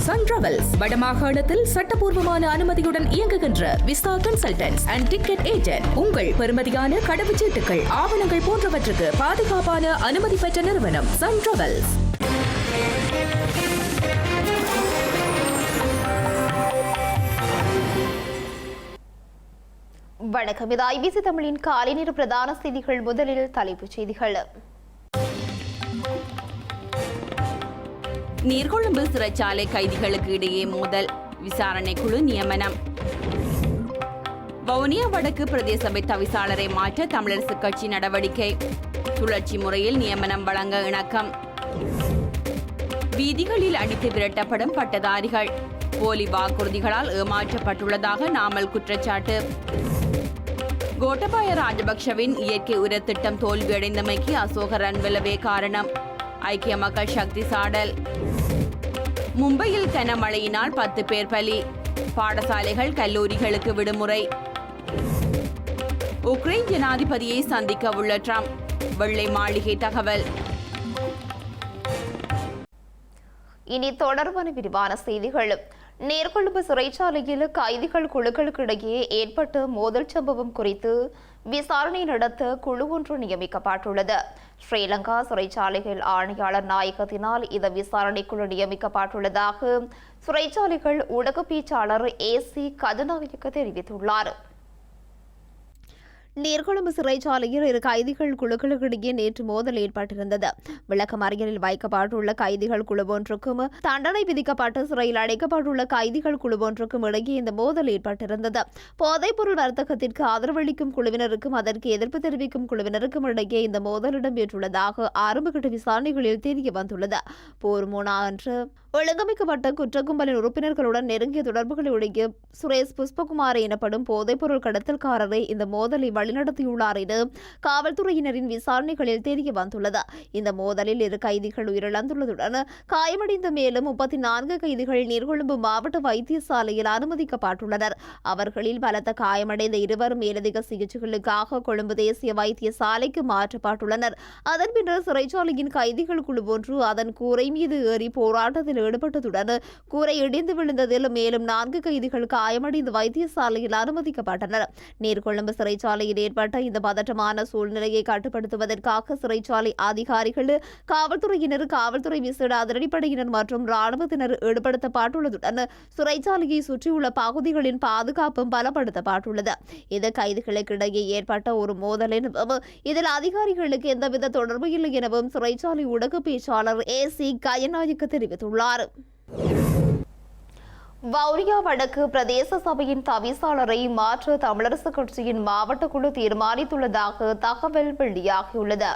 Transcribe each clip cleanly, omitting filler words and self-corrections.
Sun travels வடமாகாணத்தில் சட்டபூர்வமான அனுமதியுடன் இயங்குகின்ற visa consultants and ticket agent. உங்கள் பெறுமதியான கடவுச்சீட்டுகள், ஆவணங்கள் போன்றவற்றுக்கு பாதுகாப்பான அனுமதி பெற்ற நிறுவனம் சன் டிராவல்ஸ். வணக்கம். இது ஐபிசி தமிழின் காலை நேர பிரதான செய்திகள். முதலில் தலைப்புச் செய்திகள். நீர்கொழும்பு சிறைச்சாலை கைதிகளுக்கு இடையே மோதல், விசாரணை குழு நியமனம். வவுனியா வடக்கு பிரதேச சபை தவிசாளரை மாற்ற தமிழரசுக் கட்சி நடவடிக்கை, சுழற்சி முறையில் நியமனம் வழங்க இணக்கம். வீதிகளில் அடித்து விரட்டப்படும் பட்டதாரிகள், போலி வாக்குறுதிகளால் ஏமாற்றப்பட்டுள்ளதாக நாமல் குற்றச்சாட்டு. கோட்டபாய ராஜபக்ஷவின் இயற்கை உர திட்டம் தோல்வியடைந்தமைக்கு அசோக ரன்வெலவே காரணம், ஐக்கிய மக்கள் சக்தி சாடல். மும்பையில் கனமழையினால் 10 பேர் பலி, பாடசாலைகள் கல்லூரிகளுக்கு விடுமுறை. உக்ரைன் ஜனாதிபதியை சந்திக்க உள்ள ட்ரம்ப், வெள்ளை மாளிகை தகவல். இனி தொடர்பான விரிவான செய்திகள். நீர்கொழும்பு சிறைச்சாலையில் கைதிகள் குழுக்களுக்கு இடையே ஏற்பட்ட மோதல் சம்பவம் குறித்து விசாரணை நடத்த குழு ஒன்று நியமிக்கப்பட்டுள்ளது. ஸ்ரீலங்கா சிறைச்சாலைகள் ஆணையாளர் நாயகத்தினால் இந்த விசாரணை குழு நியமிக்கப்பட்டுள்ளதாக சிறைச்சாலைகள் ஊடக பேச்சாளர் ஏசி கஜநாயக்க தெரிவித்துள்ளார். நீர்கொழும்பு சிறைச்சாலையில் இரு கைதிகள் குழுக்களுக்கிடையே நேற்று மோதல் ஏற்பட்டிருந்தது. விளக்கமறியலில் வைக்கப்பட்டுள்ள கைதிகள் குழு ஒன்றுக்கும் தண்டனை விதிக்கப்பட்டு சிறையில் அடைக்கப்பட்டுள்ள கைதிகள் குழு ஒன்றுக்கும் இடையே இந்த மோதல் ஏற்பட்டிருந்தது. போதைப்பொருள் வர்த்தகத்திற்கு ஆதரவளிக்கும் குழுவினருக்கும் அதற்கு எதிர்ப்பு தெரிவிக்கும் குழுவினருக்கும் இடையே இந்த மோதல் இடம்பெற்றுள்ளதாக ஆரம்பகட்ட விசாரணைகளில் தெரிய வந்துள்ளது. போர் முனா அன்று ஒழுங்கமைக்கப்பட்ட குற்றக்கும்பலின் உறுப்பினர்களுடன் நெருங்கிய தொடர்புகளுடைய சுரேஷ் புஷ்பகுமார் எனப்படும் போதைப்பொருள் கடத்தல்காரரை இந்த மோதலை வழிநடத்தியுள்ளார் என காவல்துறையினரின் விசாரணைகளில் தெரிய வந்துள்ளது. இந்த மோதலில் இரு கைதிகள் உயிரிழந்துள்ளதுடன் காயமடைந்த மேலும் 34 கைதிகள் நீர்கொழும்பு மாவட்ட வைத்தியசாலையில் அனுமதிக்கப்பட்டுள்ளனர். அவர்களில் பலத்த காயமடைந்த இருவர் மேலதிக சிகிச்சைகளுக்காக கொழும்பு தேசிய வைத்தியசாலைக்கு மாற்றப்பட்டுள்ளனர். அதன் பின்னர் சிறைச்சாலையின் கைதிகள் குழு ஒன்று அதன் கூரை மீது ஏறி போராட்டத்தில் ஈடுபட்டதுடன் கூரை இடிந்து விழுந்ததில் மேலும் 4 கைதிகள் காயமடைந்து வைத்தியசாலையில் அனுமதிக்கப்பட்டனர். நீர்கொழும்பு சிறைச்சாலையில் ஏற்பட்ட இந்த பதற்றமான சூழ்நிலையை கட்டுப்படுத்துவதற்காக சிறைச்சாலை அதிகாரிகள், காவல்துறையினர், காவல்துறை விசேட அதிரடிப்படையினர் மற்றும் ராணுவத்தினர் ஈடுபடுத்தப்பட்டுள்ளதுடன் சிறைச்சாலையை சுற்றியுள்ள பகுதிகளின் பாதுகாப்பும் பலப்படுத்தப்பட்டுள்ளது. இது கைதிகளுக்கிடையே ஏற்பட்ட ஒரு மோதல் எனவும் இதில் அதிகாரிகளுக்கு எந்தவித தொடர்பு இல்லை எனவும் சிறைச்சாலை ஊடக பேச்சாளர் ஏசி கஜநாயக்க தெரிவித்துள்ளார். வவுனியா வடக்கு பிரதேச சபையின் தவிசாளரை மாற்ற தமிழரசுக் கட்சியின் மாவட்ட குழு தீர்மானித்துள்ளதாக தகவல் வெளியாகியுள்ளது.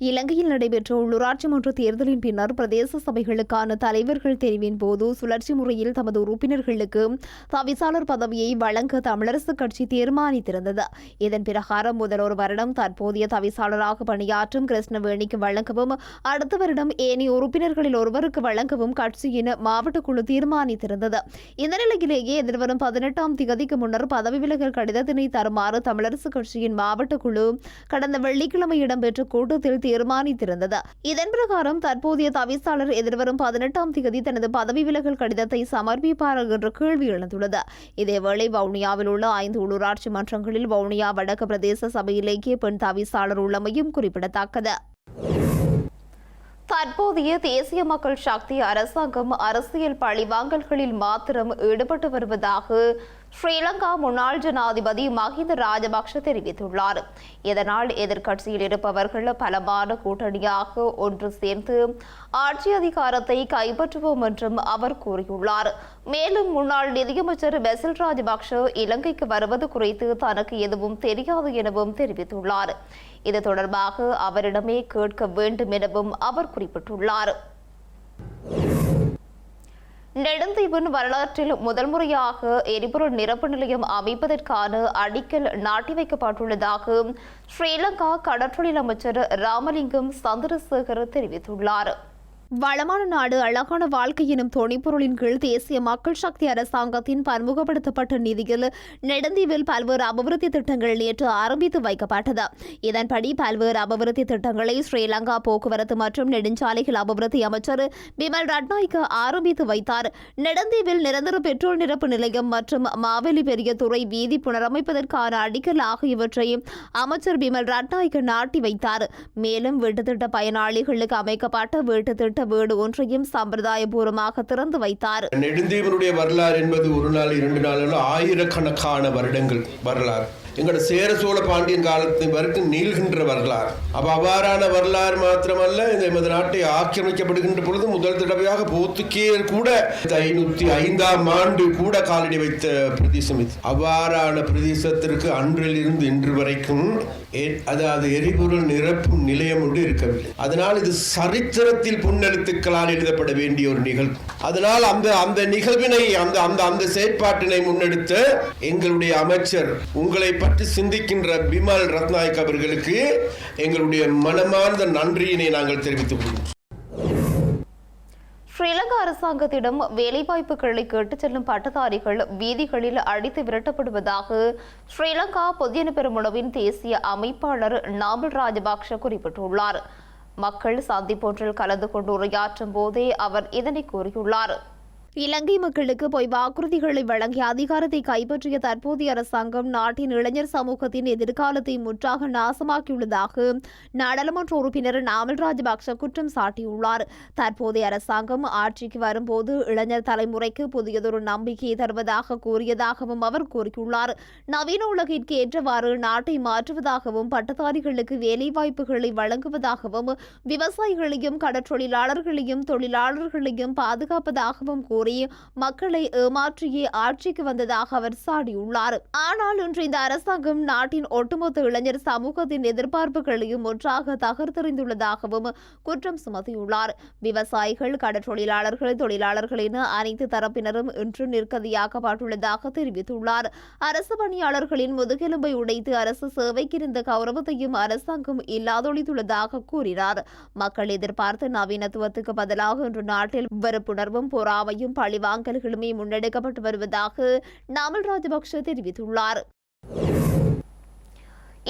இலங்கையில் நடைபெற்ற உள்ளூராட்சி மன்ற தேர்தலின் பின்னர் பிரதேச சபைகளுக்கான தலைவர்கள் தெரிவின் போது சுழற்சி முறையில் தமது உறுப்பினர்களுக்கு தவிசாளர் பதவியை வழங்க தமிழரசுக் கட்சி தீர்மானித்திருந்தது. இதன் பிரகாரம் முதல் ஒரு வருடம் தற்போதைய தவிசாளராக பணியாற்றும் கிருஷ்ணவேணிக்கு வழங்கவும், அடுத்த வருடம் ஏனைய உறுப்பினர்களில் ஒருவருக்கு வழங்கவும் கட்சியின் மாவட்ட குழு தீர்மானித்திருந்தது. இந்த நிலையிலேயே எதிர்வரும் 18ஆம் தேதிக்கு முன்னர் பதவி விலகல் கடிதத்தினை தருமாறு தமிழரசுக் கட்சியின் மாவட்ட குழு கடந்த வெள்ளிக்கிழமை இடம்பெற்ற கூட்டத்தில் தீர்மானித்திருந்தது. இதன் பிரகாரம் தற்போதைய தவிசாளர் எதிர்வரும் 18ஆம் தேதி தனது பதவி விலகல் கடிதத்தை சமர்ப்பிப்பார் என்ற கேள்வி எழுந்துள்ளது. இதேவேளை வவுனியாவில் உள்ள 5 உள்ளூராட்சி மன்றங்களில் வவுனியா வடக்கு பிரதேச சபையிலேயே பெண் தவிசாளர் உள்ளமையும் குறிப்பிடத்தக்கது. தற்போதைய தேசிய மக்கள் சக்தி அரசாங்கம் அரசியல் பழிவாங்கல்களில் மாத்திரம் ஈடுபட்டு வருவதாக ஸ்ரீலங்கா முன்னாள் ஜனாதிபதி மஹிந்த ராஜபக்ஷ தெரிவித்துள்ளார். இதனால் எதிர்க்கட்சியில் இருப்பவர்கள் பலமான கூட்டணியாக ஒன்று சேர்ந்து ஆட்சி அதிகாரத்தை கைப்பற்றுவோம் என்றும் அவர் கூறியுள்ளார். மேலும் முன்னாள் நிதியமைச்சர் பெசில் ராஜபக்ஷ இலங்கைக்கு வருவது குறித்து தனக்கு எதுவும் தெரியாது எனவும் தெரிவித்துள்ளார். இது தொடர்பாக அவரிடமே கேட்க வேண்டும் எனவும் அவர் குறிப்பிட்டுள்ளார். நெடுந்தீவின் வரலாற்றில் முதல் முறையாக எரிபொருள் நிரப்பு நிலையம் அமைப்பதற்கான அடிக்கல் நாட்டி வைக்கப்பட்டுள்ளதாக ஸ்ரீலங்கா கடற்றொழில் அமைச்சர் ராமலிங்கம் சந்திரசேகர் தெரிவித்துள்ளார். வளமான நாடு அழகான வாழ்க்கை எனும் துணைப்பொருளின் கீழ் தேசிய மக்கள் சக்தி அரசாங்கத்தின் பன்முகப்படுத்தப்பட்ட நிதியில் நெடுந்தீவில் பல்வேறு அபிவிருத்தி திட்டங்கள் நேற்று ஆரம்பித்து வைக்கப்பட்டது. இதன்படி பல்வேறு அபிவிருத்தி திட்டங்களை ஸ்ரீலங்கா போக்குவரத்து மற்றும் நெடுஞ்சாலைகள் அபிவிருத்தி அமைச்சர் பிமல் ரட்நாயக்க ஆரம்பித்து வைத்தார். நெடுந்தீவில் நிரந்தர பெட்ரோல் நிரப்பு நிலையம் மற்றும் மாவெலி பெரிய துறை வீதி புனரமைப்பதற்கான அடிக்கல் ஆகியவற்றை அமைச்சர் பிமல் ரட்நாயக்க நாட்டி வைத்தார். மேலும் வீட்டுத்திட்ட பயனாளிகளுக்கு அமைக்கப்பட்ட வீட்டுத்திட்ட வீடு ஒன்றையும் சம்பிரதாயபூர்வமாக திறந்து வைத்தார். நெடுந்தீவனுடைய வரலாறு என்பது ஒரு நாள் 2 நாள் ஆயிரக்கணக்கான வருடங்கள் வரலாறு. எங்களோட சேர சோழ பாண்டியன் காலத்து வரைக்கும் நீள்கின்ற வரலாறு. அவ்வாறான வரலாறு மாத்திரமல்ல, எமது நாட்டை ஆக்கிரமிக்கப்படுகின்ற பொழுது முதல் தடவையாக போர்த்துகேயர் கூட 505ஆம் ஆண்டு கூட காலடி வைத்த பிரதேசம் இது. அவ்வாறான பிரதேசத்திற்கு அன்றிலிருந்து இன்று வரைக்கும் அதாவது எரிபொருள் நிரப்பும் நிலையம் ஒன்று இருக்கவில்லை. அதனால் இது சரித்திரத்தில் பொன்னெழுத்துக்களால் எழுதப்பட வேண்டிய ஒரு நிகழ்வு. அதனால் அந்த நிகழ்வினை அந்த செயற்பாட்டினை முன்னெடுத்த எங்களுடைய அமைச்சர் உங்களை பற்றி சிந்திக்கின்ற பிமல் ரத்நாயக் அவர்களுக்கு எங்களுடைய மனமார்ந்த நன்றியினை நாங்கள் தெரிவித்துக் கொள்கிறோம். ஸ்ரீலங்கா அரசாங்கத்திடம் வேலைவாய்ப்புகளை கேட்டுச் செல்லும் பட்டதாரிகள் வீதிகளில் அடித்து விரட்டப்படுவதாக ஸ்ரீலங்கா பொதுஜன பெரமுனவின் தேசிய அமைப்பாளர் நாமல் ராஜபக்ஷ குறிப்பிட்டுள்ளார். மக்கள் சந்திப்பொன்றில் கலந்து கொண்டு உரையாற்றும் போதே அவர் இதனை கூறியுள்ளார். இலங்கை மக்களுக்கு பொய் வாக்குறுதிகளை வழங்கிய அதிகாரத்தை கைப்பற்றிய தற்போதைய அரசாங்கம் நாட்டின் இளைஞர் சமூகத்தின் எதிர்காலத்தை முற்றாக நாசமாக்கியுள்ளதாக நாடாளுமன்ற உறுப்பினர் நாமல் ராஜபக்ஷ குற்றம் சாட்டியுள்ளார். தற்போதைய அரசாங்கம் ஆட்சிக்கு வரும்போது இளைஞர் தலைமுறைக்கு புதியதொரு நம்பிக்கையை தருவதாக கூறியதாகவும் அவர் கூறியுள்ளார். நவீன உலகிற்கு ஏற்றவாறு நாட்டை மாற்றுவதாகவும் பட்டதாரிகளுக்கு வேலைவாய்ப்புகளை வழங்குவதாகவும் விவசாயிகளையும் கடற்றொழிலாளர்களையும் தொழிலாளர்களையும் பாதுகாப்பதாகவும் கூறி மக்களை ஏமாற்றியே ஆட்சிக்கு வந்ததாக அவர் சாடியுள்ளார். ஆனால் இன்று இந்த அரசாங்கம் நாட்டின் ஒட்டுமொத்த இளைஞர் சமூகத்தின் எதிர்பார்ப்புகளையும் ஒன்றாக தகர்த்தெறிந்துள்ளதாகவும் குற்றம் சுமத்தியுள்ளார். விவசாயிகள், கடற்றொழிலாளர்கள், தொழிலாளர்கள் என அனைத்து தரப்பினரும் இன்று நிர்கதியாக்கப்பட்டுள்ளதாக தெரிவித்துள்ளார். அரசு பணியாளர்களின் முதுகெலும்பை உடைத்து அரசு சேவைக்கு இருந்த கௌரவத்தையும் அரசாங்கம் இல்லாதொழித்துள்ளதாக கூறினார். மக்கள் எதிர்பார்த்த நவீனத்துவத்துக்கு பதிலாக இன்று நாட்டில் வெறுப்புணர்வும் பொறாமையும் பழிவாங்கல்களுமே முன்னெடுக்கப்பட்டு வருவதாக நாமல் ராஜபக்ஷ தெரிவித்துள்ளார்.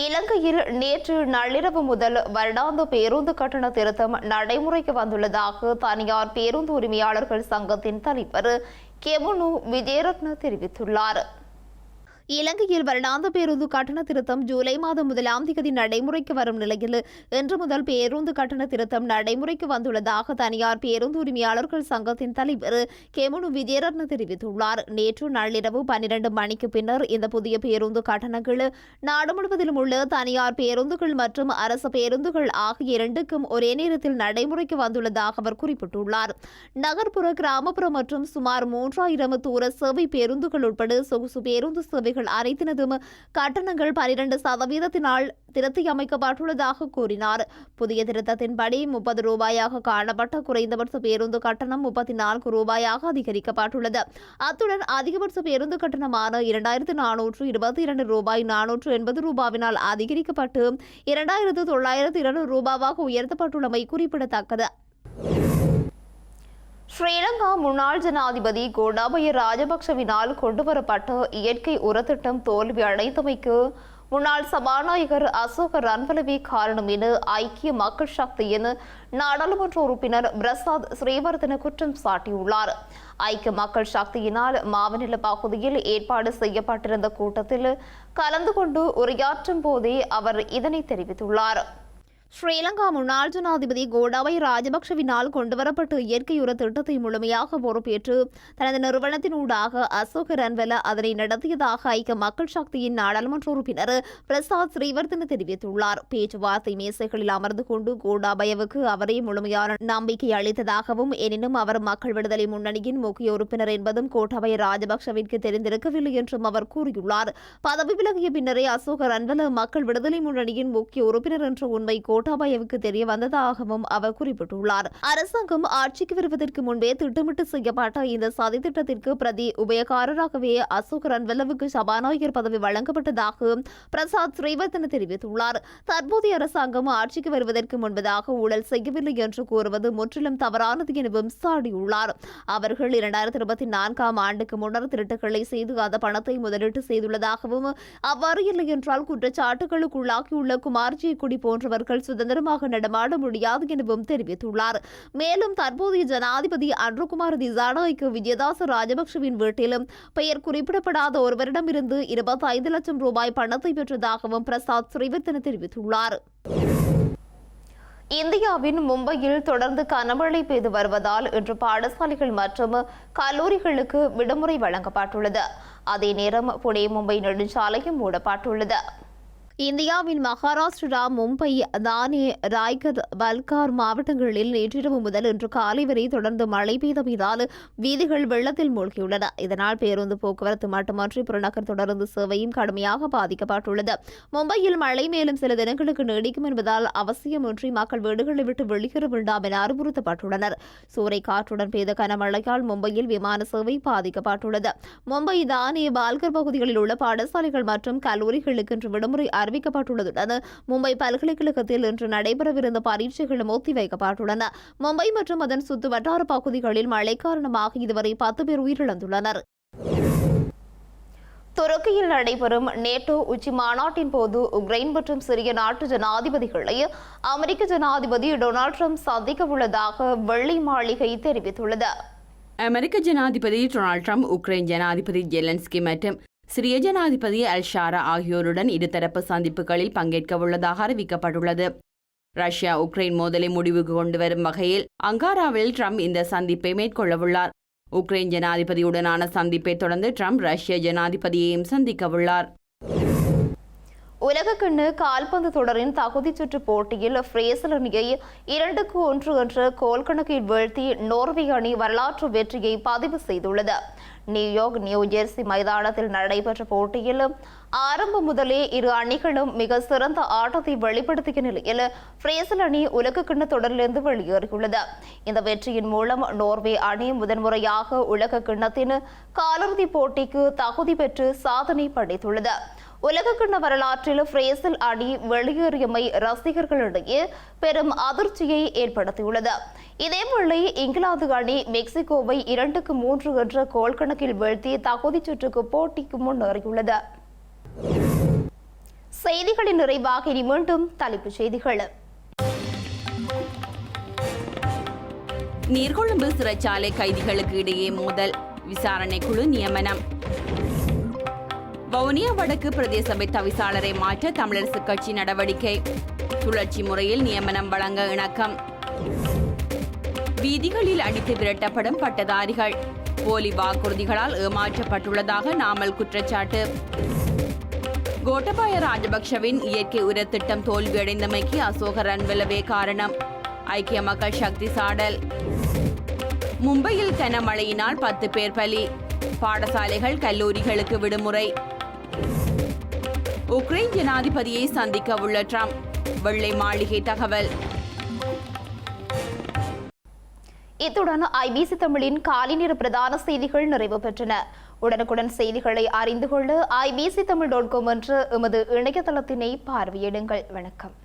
இலங்கையில் நேற்று நள்ளிரவு முதல் வருடாந்த பேருந்து கட்டண திருத்தம் நடைமுறைக்கு வந்துள்ளதாக தனியார் பேருந்து உரிமையாளர்கள் சங்கத்தின் தலைவர் கெமுனு விஜயரத்ன தெரிவித்துள்ளார். இலங்கையில் வருடாந்த பேருந்து கட்டண திருத்தம் ஜூலை மாதம் 1ஆம் தேதி நடைமுறைக்கு வரும் நிலையில் இன்று முதல் பேருந்து கட்டண திருத்தம் நடைமுறைக்கு வந்துள்ளதாக தனியார் பேருந்து உரிமையாளர்கள் சங்கத்தின் தலைவர் கெமுனு விஜயரத்ன தெரிவித்துள்ளார். நேற்று நள்ளிரவு 12 மணிக்கு பின்னர் இந்த புதிய பேருந்து கட்டணங்கள் நாடு முழுவதிலும் உள்ள தனியார் பேருந்துகள் மற்றும் அரசு பேருந்துகள் ஆகிய இரண்டுக்கும் ஒரே நேரத்தில் நடைமுறைக்கு வந்துள்ளதாக அவர் குறிப்பிட்டுள்ளார். நகர்ப்புற, கிராமப்புற மற்றும் சுமார் 3000 தூர சேவை பேருந்துகள் உட்பட சொகுசு பேருந்து சேவைகள் அனைத்தினதும் கட்டணங்கள் 12% திருத்தி அமைக்கப்பட்டுள்ளதாக கூறினார். புதிய திருத்தத்தின்படி 30 ரூபாயாக காணப்பட்ட குறைந்தபட்ச பேருந்து கட்டணம் 34 ரூபாயாக அதிகரிக்கப்பட்டுள்ளது. அத்துடன் அதிகபட்ச பேருந்து கட்டணமான 2422 ரூபாய் 480 ரூபாவினால் அதிகரிக்கப்பட்டு 2902 ரூபாவாக உயர்த்தப்பட்டுள்ளமை குறிப்பிடத்தக்கது. ஸ்ரீலங்கா முன்னாள் ஜனாதிபதி கோட்டாபய ராஜபக்ஷவினால் கொண்டுவரப்பட்ட இயற்கை உரத்திட்டம் தோல்வி அடைந்தமைக்கு முன்னாள் சபாநாயகர் அசோக ரன்வலவே காரணம் என ஐக்கிய மக்கள் சக்தியின் நாடாளுமன்ற உறுப்பினர் பிரசாத் ஸ்ரீவர்தன குற்றம் சாட்டியுள்ளார். ஐக்கிய மக்கள் சக்தியினால் மாவநில பகுதியில் ஏற்பாடு செய்யப்பட்டிருந்த கூட்டத்தில் கலந்து கொண்டு உரையாற்றும் போதே அவர் இதனை தெரிவித்துள்ளார். ஸ்ரீலங்கா முன்னாள் ஜனாதிபதி கோட்டாபய ராஜபக்ஷவினால் கொண்டுவரப்பட்ட இயற்கை உர திட்டத்தை முழுமையாக பொறுப்பேற்று தனது நிறுவனத்தினூடாக அசோக ரன்வல அதனை நடத்தியதாக ஐக்கிய மக்கள் சக்தியின் நாடாளுமன்ற உறுப்பினர் பிரசாத் ஸ்ரீவர்தன தெரிவித்துள்ளார். பேச்சுவார்த்தை மேசைகளில் அமர்ந்து கொண்டு கோட்டாபயவுக்கு அவரே முழுமையான நம்பிக்கை அளித்ததாகவும், எனினும் அவர் மக்கள் விடுதலை முன்னணியின் முக்கிய உறுப்பினர் என்பதும் கோட்டாபய ராஜபக்ஷவிற்கு தெரிந்திருக்கவில்லை என்றும் அவர் கூறியுள்ளார். பதவி விலகிய பின்னரே அசோக ரன்வல மக்கள் விடுதலை முன்னணியின் முக்கிய உறுப்பினர் என்ற உண்மை கோட்டாபயவுக்கு தெரிய வந்ததாகவும் அவர் குறிப்பிட்டுள்ளார். அரசாங்கம் ஆட்சிக்கு வருவதற்கு முன்பே திட்டமிட்டு செய்யப்பட்ட இந்த சதித்திட்டத்திற்கு பிரதி உபயகாரராகவே அசோக் ரன்வெல்லவுக்கு சபாநாயகர் பதவி வழங்கப்பட்டதாக பிரசாத் ஸ்ரீவர்தன தெரிவித்துள்ளார். தற்போதைய அரசாங்கம் ஆட்சிக்கு வருவதற்கு முன்பதாக ஊழல் செய்யவில்லை என்று கூறுவது முற்றிலும் தவறானது எனவும் சாடியுள்ளார். அவர்கள் 2024ஆம் ஆண்டுக்கு முன்னர் திருட்டுகளை செய்து அந்த பணத்தை முதலீட்டு செய்துள்ளதாகவும் அவ்வாறு இல்லை என்றால் குற்றச்சாட்டுகளுக்குள்ளாகியுள்ள குமார்ஜி குடி போன்றவர்கள் சுதந்திரமாக நடமாட முடியாது எனவும் தெரிவித்துள்ளார். மேலும் தற்போதைய ஜனாதிபதி அன்ருகுமார் திசாநாயக்க விஜயதாச ராஜபக்சவின் வீட்டிலும் பெயர் குறிப்பிடப்படாத ஒருவரிடமிருந்து 25 லட்சம் ரூபாய் பணத்தை பெற்றதாகவும் பிரசாத் ஸ்ரீவர்தன தெரிவித்துள்ளார். இந்தியாவின் மும்பையில் தொடர்ந்து கனமழை பெய்து வருவதால் இன்று பாடசாலைகள் மற்றும் கல்லூரிகளுக்கு விடுமுறை வழங்கப்பட்டுள்ளது. அதே நேரம் புனே மும்பை நெடுஞ்சாலையும் மூடப்பட்டுள்ளது. இந்தியாவின் மகாராஷ்டிரா, மும்பை, தானே, ராய்கர், பல்கார் மாவட்டங்களில் நேற்றிரவு முதல் இன்று காலை வரை தொடர்ந்து மழை பெய்ததால் வீதிகள் வெள்ளத்தில் மூழ்கியுள்ளன. இதனால் பேருந்து போக்குவரத்து மட்டுமன்றி புறநகர் தொடர்ந்து சேவையும் கடுமையாக பாதிக்கப்பட்டுள்ளது. மும்பையில் மழை மேலும் சில தினங்களுக்கு நீடிக்கும் என்பதால் அவசியமின்றி மக்கள் வீடுகளை விட்டு வெளியேற வேண்டாம் என அறிவுறுத்தப்பட்டுள்ளனர். சூறை காற்றுடன் பெய்த கனமழையால் மும்பையில் விமான சேவை பாதிக்கப்பட்டுள்ளது. மும்பை, தானே, பால்கர் பகுதிகளில் உள்ள பாடசாலைகள் மற்றும் கல்லூரிகளுக்கு இன்று விடுமுறை அறிவிக்கப்பட்டுள்ளதுடன் மும்பை பல்கலைக்கழகத்தில் இன்று நடைபெறவிருந்த பரீட்சைகளும் ஒத்திவைக்கப்பட்டுள்ளன. மும்பை மற்றும் அதன் சுற்று வட்டார பகுதிகளில் மழை காரணமாக இதுவரை 10 பேர் உயிரிழந்துள்ளனர். துருக்கியில் நடைபெறும் நேட்டோ உச்சி மாநாட்டின் போது உக்ரைன் மற்றும் சிரிய நாட்டு ஜனாதிபதிகளை அமெரிக்க ஜனாதிபதி டொனால்ட் ட்ரம்ப் சந்திக்க உள்ளதாக வெள்ளை மாளிகை தெரிவித்துள்ளது. அமெரிக்க ஜனாதிபதி டொனால்ட் ட்ரம்ப் உக்ரைன் ஜனாதிபதி ஜெலன்ஸ்கி மற்றும் சிரிய ஜனாதிபதி அல்-ஷாரா ஆகியோருடன் இருதரப்பு சந்திப்புகளில் பங்கேற்க உள்ளதாக அறிவிக்கப்பட்டுள்ளது. ரஷ்யா உக்ரைன் மோதலை முடிவுக்கு கொண்டு வரும் வகையில் அங்காராவில் ட்ரம்ப் இந்த சந்திப்பை மேற்கொள்ளவுள்ளார். உக்ரைன் ஜனாதிபதியுடனான சந்திப்பை தொடர்ந்து ட்ரம்ப் ரஷ்ய ஜனாதிபதியையும் சந்திக்கவுள்ளார். உலகக்கிண்ண கால்பந்து தொடரின் தகுதிச் சுற்று போட்டியில் பிரேசில் அணியை 2-1 என்ற கோல் கணக்கில் வீழ்த்தி நோர்வே அணி வரலாற்று வெற்றியை பதிவு செய்துள்ளது. நியூயார்க், நியூ ஜெர்சி மைதானத்தில் நடைபெற்ற போட்டியில் ஆரம்பம் முதலே இரு அணிகளும் மிக சிறந்த ஆட்டத்தை வெளிப்படுத்திய நிலையில் பிரேசில் அணி உலகக்கிண்ண தொடரிலிருந்து வெளியேறியுள்ளது. இந்த வெற்றியின் மூலம் நோர்வே அணி முதன்முறையாக உலக கிண்ணத்தின் காலிறுதிப் போட்டிக்கு தகுதி பெற்று சாதனை படைத்துள்ளது. உலகக்கிண்ண வரலாற்றில் பிரேசில் அணி வெளியேறியமை ரசிகர்களிடையே பெரும் அதிர்ச்சியை ஏற்படுத்தியுள்ளது. இதேவேளை இங்கிலாந்து அணி மெக்சிகோவை 2-3 என்ற கோல் கணக்கில் வீழ்த்தி தகுதிச் சுற்றுக்கு போட்டிக்கு முன்னேறியுள்ளது. செய்திகளின் நிறைவாக இனி மீண்டும் தலைப்புச் செய்திகள். நீர்கொழும்பு சிறைச்சாலை கைதிகளுக்கு இடையே மோதல், விசாரணை குழு நியமனம். வவுனியா வடக்கு பிரதேச சபை தவிசாளரை மாற்ற தமிழரசு கட்சி நடவடிக்கை, சுழற்சி முறையில் நியமனம் வழங்க இணக்கம். வீதிகளில் அடித்து விரட்டப்படும் பட்டதாரிகள், போலி வாக்குறுதிகளால் ஏமாற்றப்பட்டுள்ளதாக நாமல் குற்றச்சாட்டு. கோட்டபாய ராஜபக்சவின் இயற்கை உர திட்டம் தோல்வியடைந்தமைக்கு அசோக ரன்வெல்லவே காரணம், ஐக்கிய மக்கள் சக்தி சாடல். மும்பையில் கனமழையினால் 10 பேர் பலி, பாடசாலைகள் கல்லூரிகளுக்கு விடுமுறை. உக்ரைன் ஜனாதிபதியை சந்திக்க உள்ள ட்ரம்ப், வெள்ளை மாளிகை தகவல். இத்துடன் ஐபிசி தமிழின் காலை நேர பிரதான செய்திகள் நிறைவு பெற்றன. உடனுக்குடன் செய்திகளை அறிந்து கொள்ள ibc.com என்ற எமது இணையதளத்தினை பார்வையிடுங்கள். வணக்கம்.